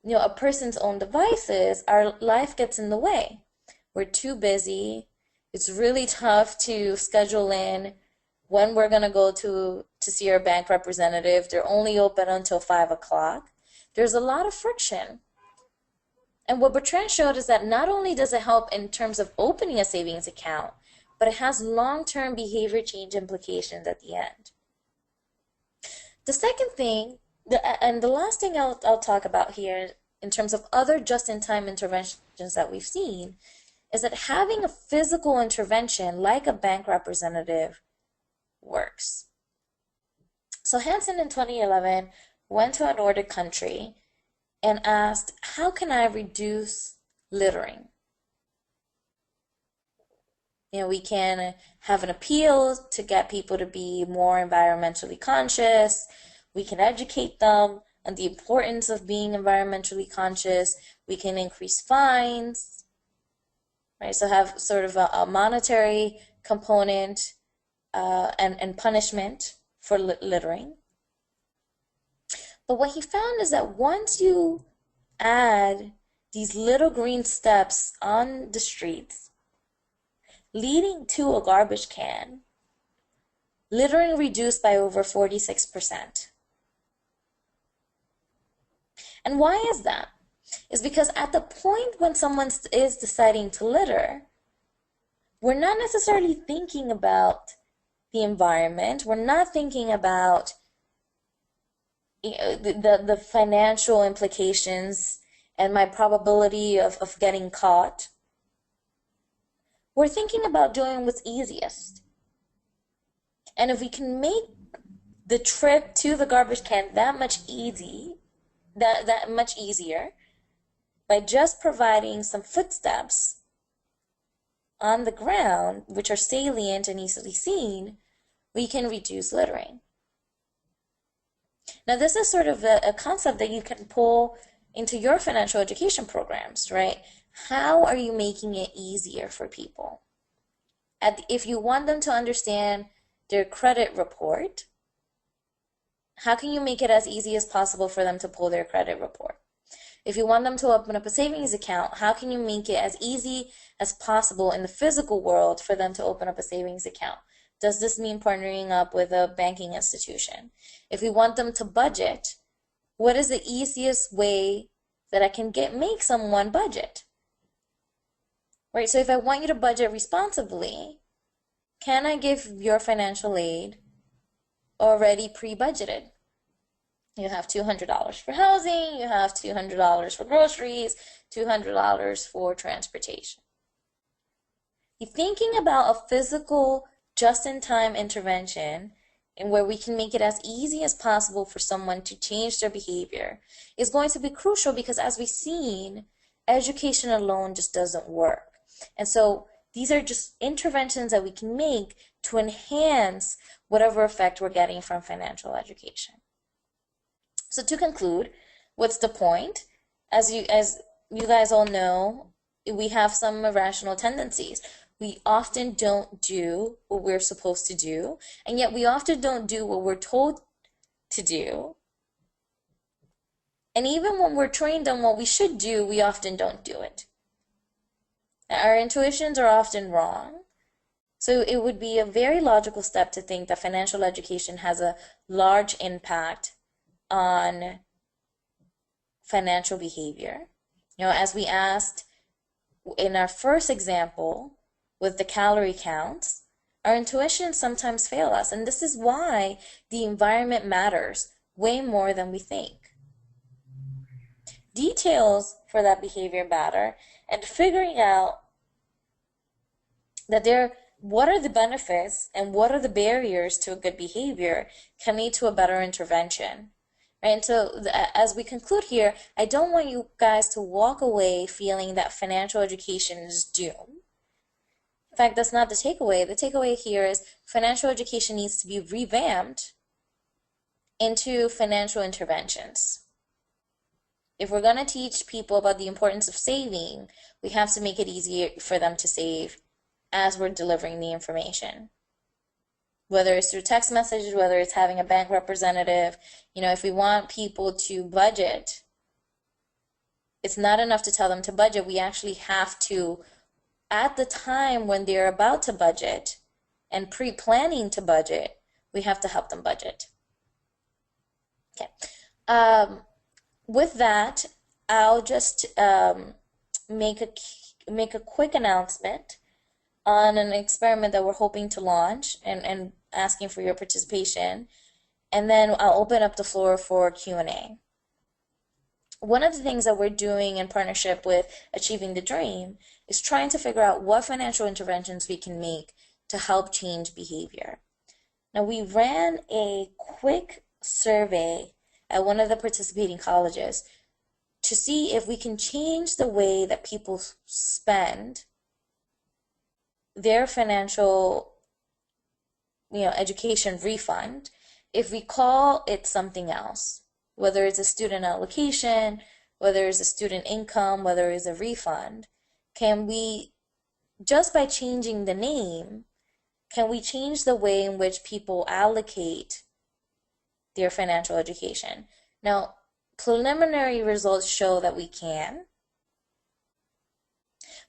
a person's own devices, our life gets in the way. We're too busy. It's really tough to schedule in when we're going to go to see our bank representative. They're only open until 5 o'clock. There's a lot of friction. And what Bertrand showed is that not only does it help in terms of opening a savings account, but it has long-term behavior change implications at the end. The second thing, and the last thing I'll talk about here in terms of other just-in-time interventions that we've seen, is that having a physical intervention like a bank representative works. So Hansen in 2011 went to a Nordic country and asked, how can I reduce littering? We can have an appeal to get people to be more environmentally conscious. We can educate them on the importance of being environmentally conscious. We can increase fines, right? So have sort of a monetary component and punishment for littering. But what he found is that once you add these little green steps on the streets leading to a garbage can, littering reduced by over 46%. And why is that? It's because at the point when someone is deciding to litter, we're not necessarily thinking about the environment. We're not thinking about the financial implications and my probability of getting caught. We're thinking about doing what's easiest. And if we can make the trip to the garbage can that much easier by just providing some footsteps on the ground, which are salient and easily seen, we can reduce littering. Now, this is sort of a concept that you can pull into your financial education programs, right? How are you making it easier for people? If you want them to understand their credit report, how can you make it as easy as possible for them to pull their credit report? If you want them to open up a savings account, how can you make it as easy as possible in the physical world for them to open up a savings account? Does this mean partnering up with a banking institution? If we want them to budget, what is the easiest way that I can make someone budget? Right, so if I want you to budget responsibly, can I give your financial aid already pre-budgeted? You have $200 for housing, you have $200 for groceries, $200 for transportation. Thinking about a physical, just-in-time intervention and where we can make it as easy as possible for someone to change their behavior is going to be crucial, because as we've seen, education alone just doesn't work. And so these are just interventions that we can make to enhance whatever effect we're getting from financial education. So to conclude, what's the point? As you guys all know, we have some irrational tendencies. We often don't do what we're supposed to do, and yet we often don't do what we're told to do. And even when we're trained on what we should do, we often don't do it. Our intuitions are often wrong. So it would be a very logical step to think that financial education has a large impact on financial behavior. As we asked in our first example with the calorie counts, our intuitions sometimes fail us, and this is why the environment matters way more than we think. Details for that behavior matter, and figuring out that what are the benefits and what are the barriers to a good behavior can lead to a better intervention. Right? And so as we conclude here, I don't want you guys to walk away feeling that financial education is doomed. In fact, that's not the takeaway. The takeaway here is financial education needs to be revamped into financial interventions. If we're going to teach people about the importance of saving, we have to make it easier for them to save as we're delivering the information. Whether it's through text messages, whether it's having a bank representative, if we want people to budget, it's not enough to tell them to budget. We actually have to, at the time when they're about to budget and pre-planning to budget, we have to help them budget. Okay. With that, I'll just make a quick announcement on an experiment that we're hoping to launch and asking for your participation, and then I'll open up the floor for Q&A. One of the things that we're doing in partnership with Achieving the Dream is trying to figure out what financial interventions we can make to help change behavior. Now, we ran a quick survey at one of the participating colleges to see if we can change the way that people spend their financial education refund if we call it something else, whether it's a student allocation, whether it's a student income, whether it's a refund. Can we, just by changing the name, can we change the way in which people allocate their financial education? Now, preliminary results show that we can,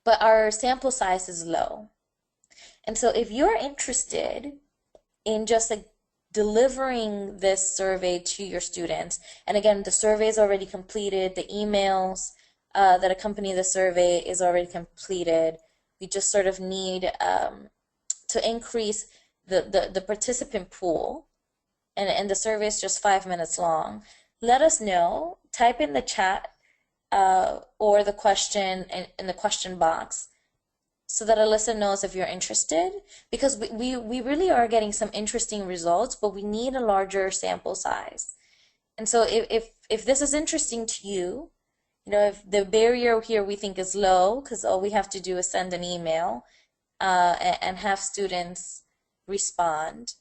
but our sample size is low. And so if you're interested in just delivering this survey to your students, and again, the survey is already completed, the emails that accompany the survey is already completed. We just sort of need to increase the participant pool, and the survey is just 5 minutes long. Let us know. Type in the chat or the question in the question box, so that Alyssa knows if you're interested, because we really are getting some interesting results, but we need a larger sample size. And so if this is interesting to you, if the barrier here we think is low, because all we have to do is send an email and have students respond,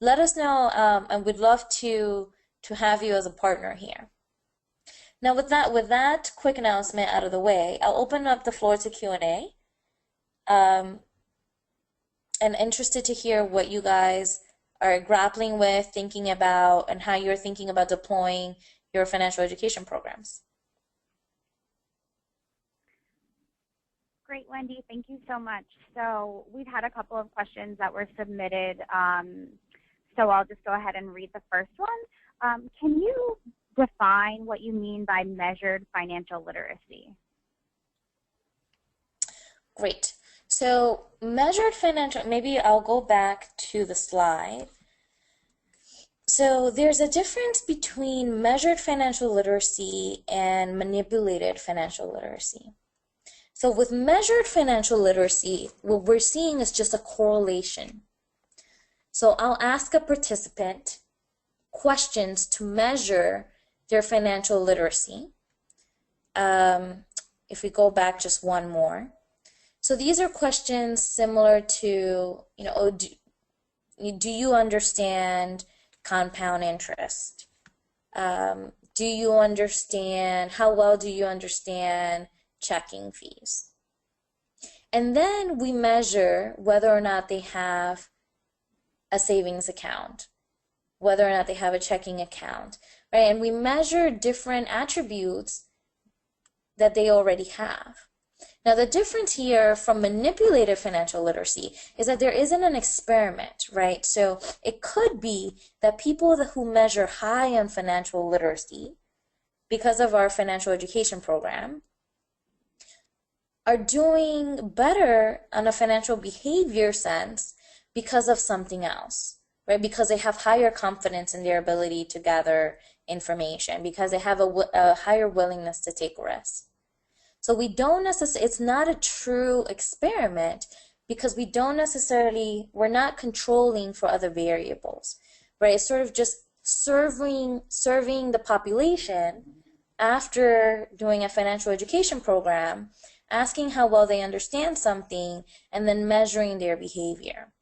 let us know, and we'd love to have you as a partner here. Now with that quick announcement out of the way, I'll open up the floor to Q&A. And interested to hear what you guys are grappling with, thinking about, and how you're thinking about deploying your financial education programs. Great, Wendy. Thank you so much. So we've had a couple of questions that were submitted, so I'll just go ahead and read the first one. Can you define what you mean by measured financial literacy? Great. So measured financial, maybe I'll go back to the slide. So there's a difference between measured financial literacy and manipulated financial literacy. So with measured financial literacy, what we're seeing is just a correlation. So I'll ask a participant questions to measure their financial literacy. If we go back just one more. So these are questions similar to, do you understand compound interest? Do you understand, how well do you understand checking fees? And then we measure whether or not they have a savings account, whether or not they have a checking account, right? And we measure different attributes that they already have. Now, the difference here from manipulated financial literacy is that there isn't an experiment, right? So it could be that people who measure high on financial literacy because of our financial education program are doing better on a financial behavior sense because of something else, right? Because they have higher confidence in their ability to gather information, because they have a higher willingness to take risks. So we don't necessarily, it's not a true experiment because we're not controlling for other variables, right? It's sort of just serving the population after doing a financial education program, asking how well they understand something, and then measuring their behavior.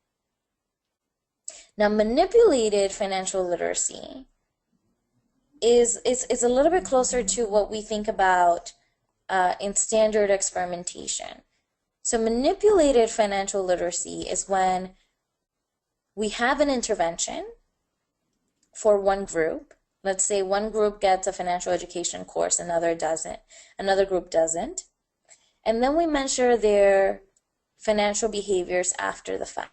Now, manipulated financial literacy is a little bit closer to what we think about in standard experimentation. So manipulated financial literacy is when we have an intervention for one group. Let's say one group gets a financial education course, another doesn't, another group doesn't. And then we measure their financial behaviors after the fact.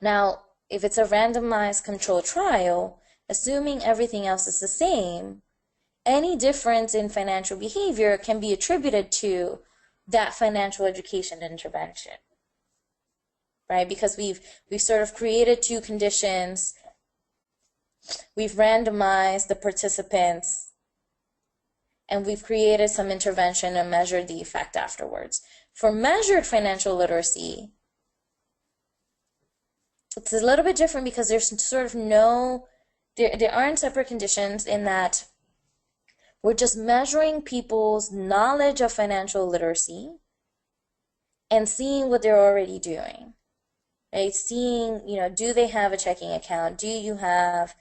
Now, if it's a randomized control trial, assuming everything else is the same, any difference in financial behavior can be attributed to that financial education intervention, right? Because we've sort of created two conditions, we've randomized the participants, and we've created some intervention and measured the effect afterwards. For measured financial literacy, it's a little bit different because there's sort of there aren't separate conditions in that we're just measuring people's knowledge of financial literacy and seeing what they're already doing, right? Seeing, do they have a checking account? Do you have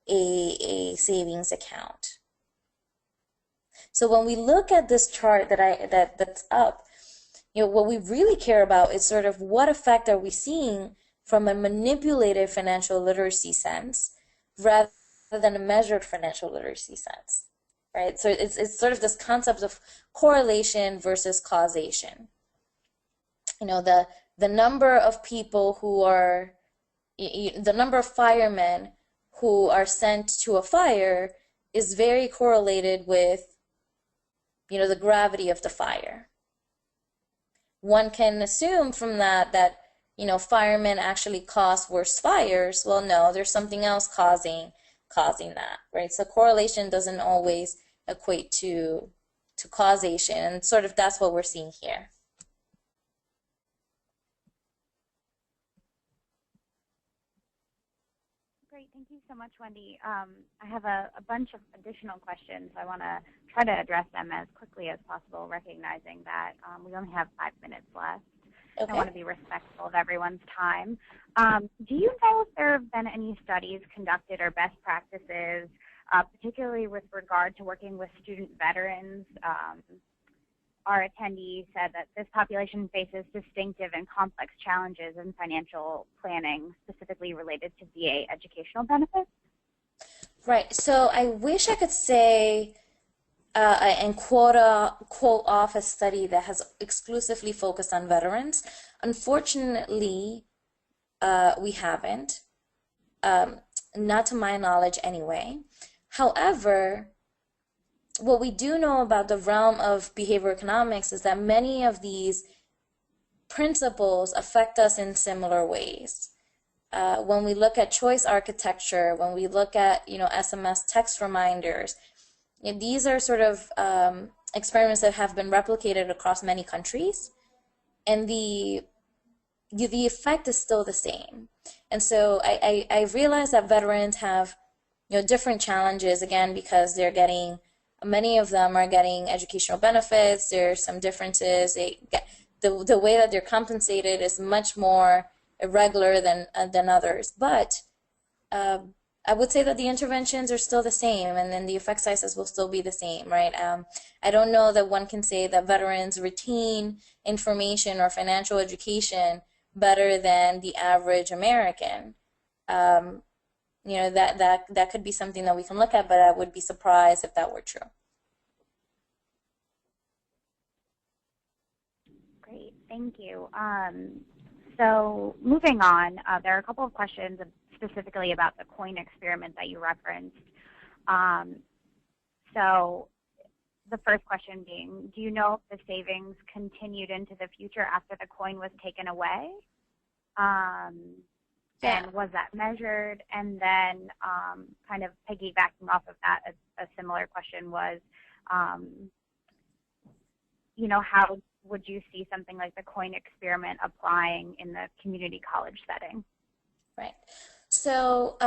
a savings account? So when we look at this chart that's up, what we really care about is sort of what effect are we seeing from a manipulated financial literacy sense rather than a measured financial literacy sense. Right? So it's sort of this concept of correlation versus causation. The number of people who are, the number of firemen who are sent to a fire is very correlated with, the gravity of the fire. One can assume from that, firemen actually cause worse fires. Well, no, there's something else causing that, right? So correlation doesn't always equate to causation, and sort of that's what we're seeing here. Great, thank you so much, Wendy. I have a bunch of additional questions. I want to try to address them as quickly as possible, recognizing that we only have 5 minutes left. Okay. I want to be respectful of everyone's time. Do you know if there have been any studies conducted or best practices, particularly with regard to working with student veterans? Our attendee said that this population faces distinctive and complex challenges in financial planning, specifically related to VA educational benefits. Right. So I wish I could say and quote off a study that has exclusively focused on veterans. Unfortunately, we haven't, not to my knowledge anyway. However, what we do know about the realm of behavioral economics is that many of these principles affect us in similar ways. When we look at choice architecture, when we look at SMS text reminders, these are sort of experiments that have been replicated across many countries, and the effect is still the same. And so I realize that veterans have, different challenges, again, because many of them are getting educational benefits. There's some differences. The way that they're compensated is much more irregular than others. But I would say that the interventions are still the same, and then the effect sizes will still be the same, right? I don't know that one can say that veterans retain information or financial education better than the average American. That could be something that we can look at, but I would be surprised if that were true. Great, thank you. So moving on, there are a couple of questions specifically about the coin experiment that you referenced. So the first question being, do you know if the savings continued into the future after the coin was taken away? And was that measured? And then kind of piggybacking off of that, a similar question was, how would you see something like the coin experiment applying in the community college setting? Right. So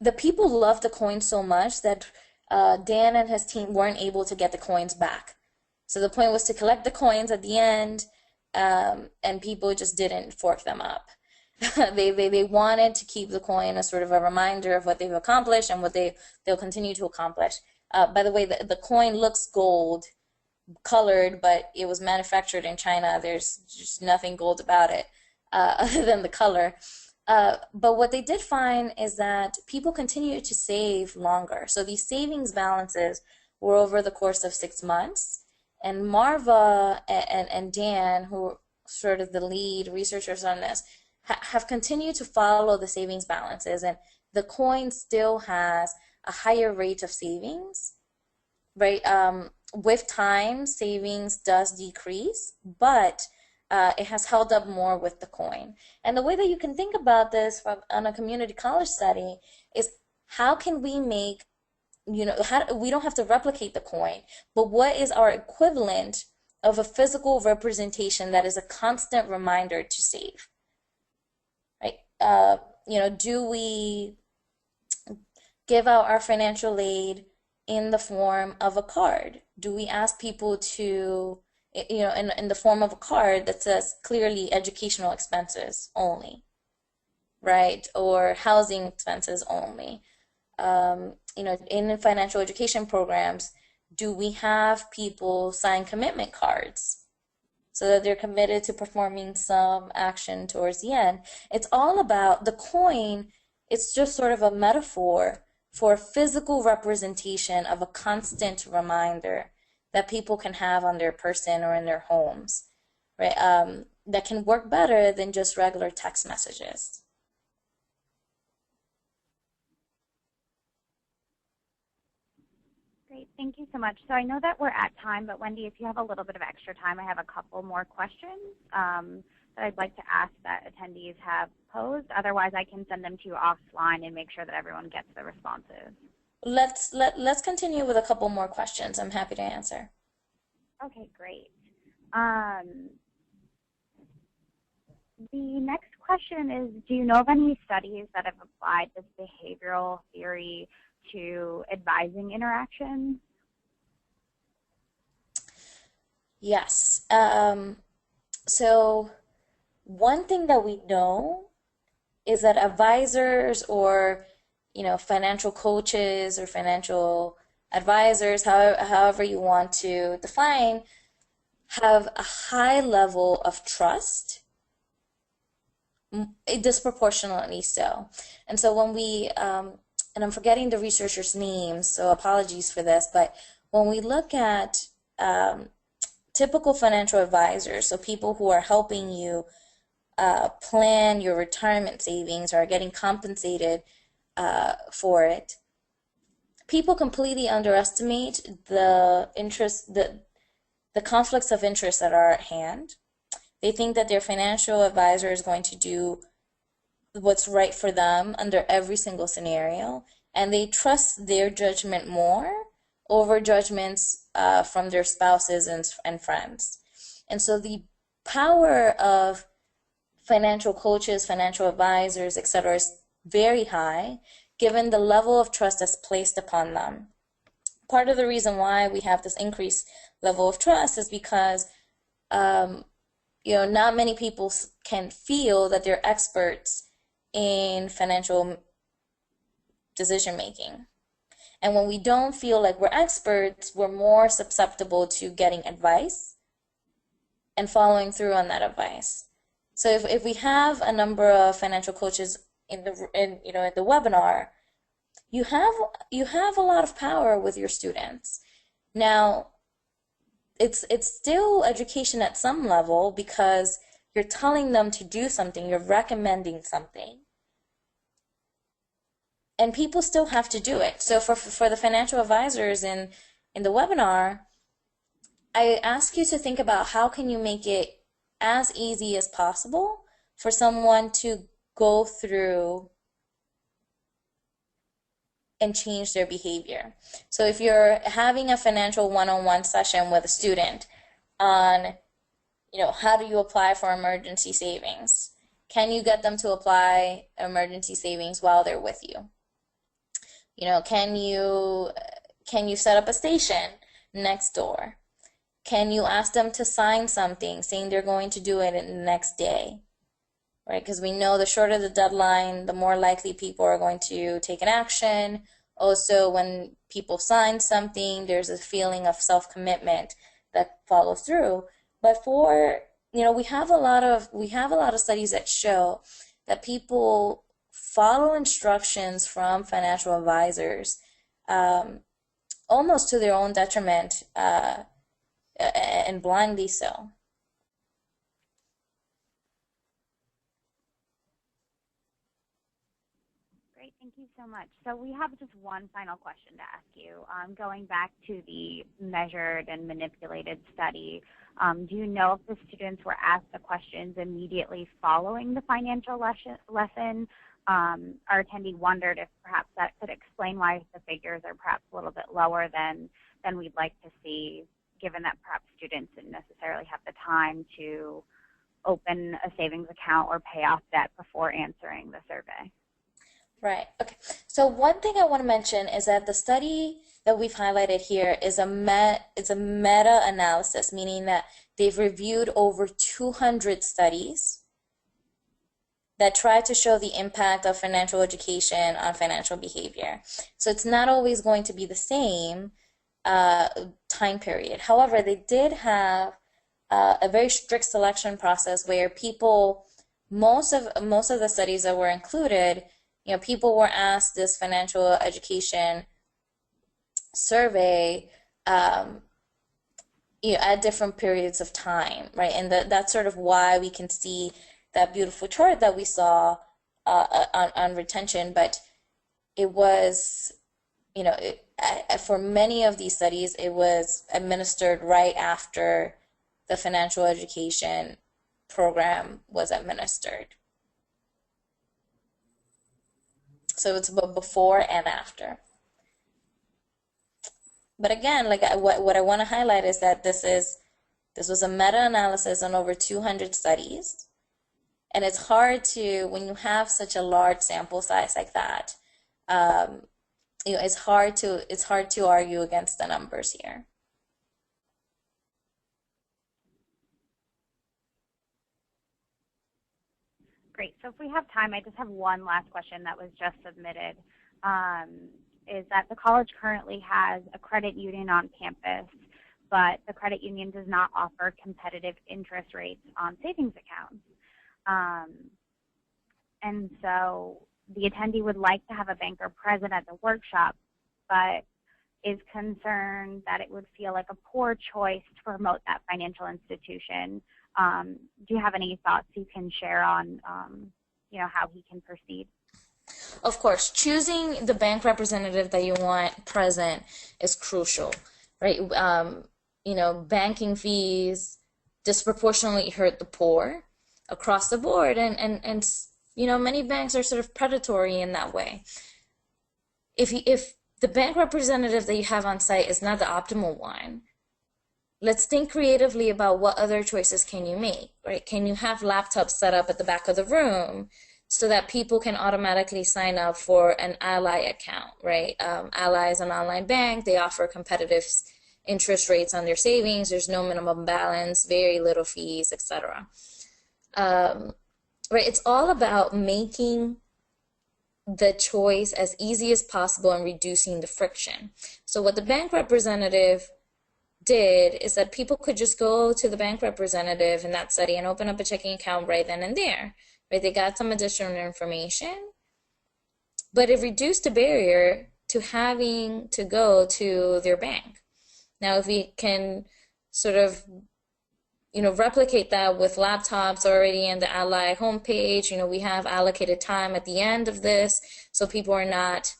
the people loved the coin so much that Dan and his team weren't able to get the coins back. So the point was to collect the coins at the end, and people just didn't fork them up. They wanted to keep the coin as sort of a reminder of what they've accomplished and what they'll continue to accomplish. By the way, the coin looks gold colored, but it was manufactured in China. There's just nothing gold about it other than the color. But what they did find is that people continued to save longer. So these savings balances were over the course of 6 months. And Marva and Dan, who are sort of the lead researchers on this, have continued to follow the savings balances. And the coin still has a higher rate of savings, right? With time, savings does decrease, but it has held up more with the coin. And the way that you can think about this on a community college study is, how can we make, we don't have to replicate the coin, but what is our equivalent of a physical representation that is a constant reminder to save, right? Do we give out our financial aid in the form of a card? Do we ask people to, in the form of a card that says clearly educational expenses only, right? Or housing expenses only? In financial education programs, do we have people sign commitment cards so that they're committed to performing some action towards the end? It's all about the coin. It's just sort of a metaphor for physical representation of a constant reminder that people can have on their person or in their homes, right? That can work better than just regular text messages. Great, thank you so much. So I know that we're at time, but Wendy, if you have a little bit of extra time, I have a couple more questions that I'd like to ask that attendees have posed. Otherwise, I can send them to you offline and make sure that everyone gets the responses. Let's continue with a couple more questions. I'm happy to answer. Okay, great. The next question is, do you know of any studies that have applied this behavioral theory to advising interactions? Yes. So one thing that we know is that advisors, or financial coaches or financial advisors, however you want to define, have a high level of trust, disproportionately so. And so when we, and I'm forgetting the researchers' names, so apologies for this, but when we look at typical financial advisors, so people who are helping you plan your retirement savings or are getting compensated for it, people completely underestimate the conflicts of interest that are at hand. They think that their financial advisor is going to do what's right for them under every single scenario, and they trust their judgment more over judgments from their spouses and friends. And so the power of financial coaches, financial advisors, etc., is very high, given the level of trust that's placed upon them. Part of the reason why we have this increased level of trust is because not many people can feel that they're experts in financial decision making. And when we don't feel like we're experts, we're more susceptible to getting advice and following through on that advice. So if we have a number of financial coaches in the webinar, you have a lot of power with your students. Now, it's still education at some level because you're telling them to do something, you're recommending something, and people still have to do it. So for the financial advisors in the webinar, I ask you to think about how can you make it as easy as possible for someone to go through and change their behavior. So if you're having a financial one-on-one session with a student on, how do you apply for emergency savings? Can you get them to apply emergency savings while they're with you? Can you set up a station next door? Can you ask them to sign something saying they're going to do it the next day? Right? Because we know the shorter the deadline, the more likely people are going to take an action. Also, when people sign something, there's a feeling of self-commitment that follows through. But we have a lot of studies that show that people follow instructions from financial advisors almost to their own detriment, and blindly so. Great, thank you so much. So we have just one final question to ask you. Going back to the measured and manipulated study, do you know if the students were asked the questions immediately following the financial lesson? Our attendee wondered if perhaps that could explain why the figures are perhaps a little bit lower than we'd like to see, given that perhaps students didn't necessarily have the time to open a savings account or pay off debt before answering the survey. Right. Okay. So one thing I want to mention is that the study that we've highlighted here is it's a meta-analysis, meaning that they've reviewed over 200 studies that try to show the impact of financial education on financial behavior. So it's not always going to be the same time period. However, they did have a very strict selection process where most of the studies that were included, people were asked this financial education survey at different periods of time, right? And that's sort of why we can see that beautiful chart that we saw on retention. But it was, for many of these studies, it was administered right after the financial education program was administered. So it's before and after. But again, like what I want to highlight is that this was a meta-analysis on over 200 studies, and it's hard to, when you have such a large sample size like that, it's hard to argue against the numbers here. Great. So if we have time, I just have one last question that was just submitted. Is that the college currently has a credit union on campus, but the credit union does not offer competitive interest rates on savings accounts. And so the attendee would like to have a banker present at the workshop, but is concerned that it would feel like a poor choice to promote that financial institution. Do you have any thoughts you can share on, how he can proceed? Of course, choosing the bank representative that you want present is crucial, right? Banking fees disproportionately hurt the poor across the board, and many banks are sort of predatory in that way. If the bank representative that you have on site is not the optimal one. Let's think creatively about what other choices can you make, right? Can you have laptops set up at the back of the room so that people can automatically sign up for an Ally account, right? Ally is an online bank. They offer competitive interest rates on their savings. There's no minimum balance, very little fees, etc. Right? It's all about making the choice as easy as possible and reducing the friction. So what the bank representative did is that people could just go to the bank representative in that study and open up a checking account right then and there. Right? They got some additional information, but it reduced the barrier to having to go to their bank. Now, if we can sort of replicate that with laptops already in the Ally homepage, we have allocated time at the end of this, so people are not,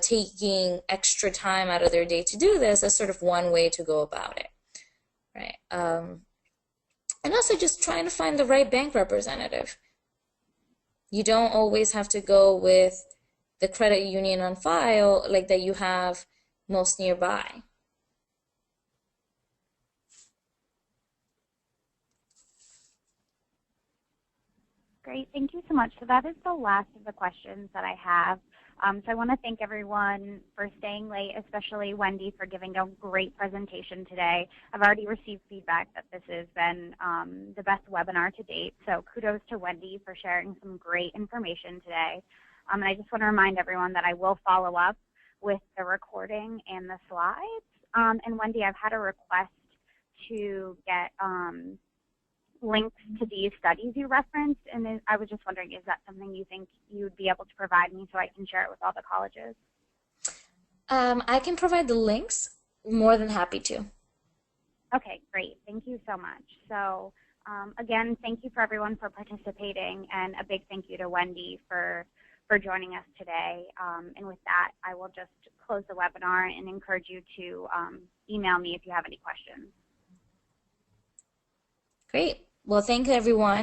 taking extra time out of their day to do this. As sort of one way to go about it, right? And also just trying to find the right bank representative. You don't always have to go with the credit union on file, like that you have most nearby. Great, thank you so much. So that is the last of the questions that I have. So I want to thank everyone for staying late, especially Wendy for giving a great presentation today. I've already received feedback that this has been the best webinar to date, so kudos to Wendy for sharing some great information today. And I just want to remind everyone that I will follow up with the recording and the slides. And Wendy, I've had a request to get links to these studies you referenced, and I was just wondering, is that something you think you would be able to provide me so I can share it with all the colleges? I can provide the links. More than happy to. Okay, great. Thank you so much. So again, thank you for everyone for participating, and a big thank you to Wendy for joining us today. And with that, I will just close the webinar and encourage you to email me if you have any questions. Great. Well, thank you, everyone.